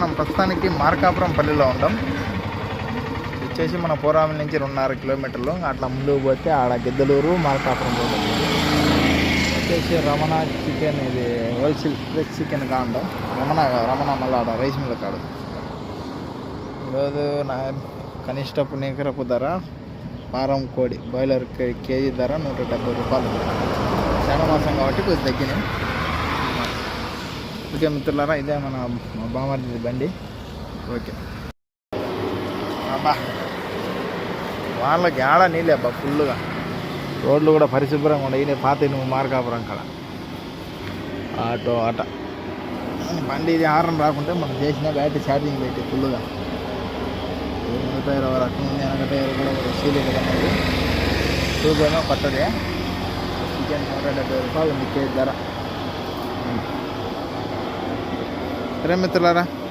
మనం ప్రస్తుతానికి మార్కాపురం పల్లిలో ఉంటాం. వచ్చేసి మన పోరామిల్ నుంచి 2.5 కిలోమీటర్లు. అట్లా ముందుకు పోతే ఆడ గిద్దలూరు మార్కాపురం రోడ్ వచ్చేసి రమణ చికెన్, ఇది హోల్సేల్ ఫ్రెష్ చికెన్ కాండం. రమణ మళ్ళీ ఆడ రైస్ మిల్ కాడు. ఈరోజు నా కనిష్టపు నికరపు ధర ఫారం కోడి బాయిలర్ కేజీ ధర 170 రూపాయలు. శనమాసం కాబట్టి కొద్దిగా తగ్గినాయి. ఓకే మిత్రులారా, ఇదే మన బామర్ది బండి. ఓకే అబ్బా, వాళ్ళకి ఆడ నీళ్ళే అబ్బా ఫుల్గా. రోడ్లు కూడా పరిశుభ్రంగా ఉన్నాయి. పాత నువ్వు మార్కాపురం కాడ ఆట బండి ఇది హారం రాకుంటే మనం చేసిన బ్యాటరీ ఛార్జింగ్ పెట్టి ఫుల్గా. టైర్ అక్కడ ఉంది, వెనక టైర్ కూడా సీలింగ్ అనేది చూపేమో కొత్తది. చికెన్ 170 రూపాయలు ఉంది కేజీ ధర. సరే మిత్రులారా,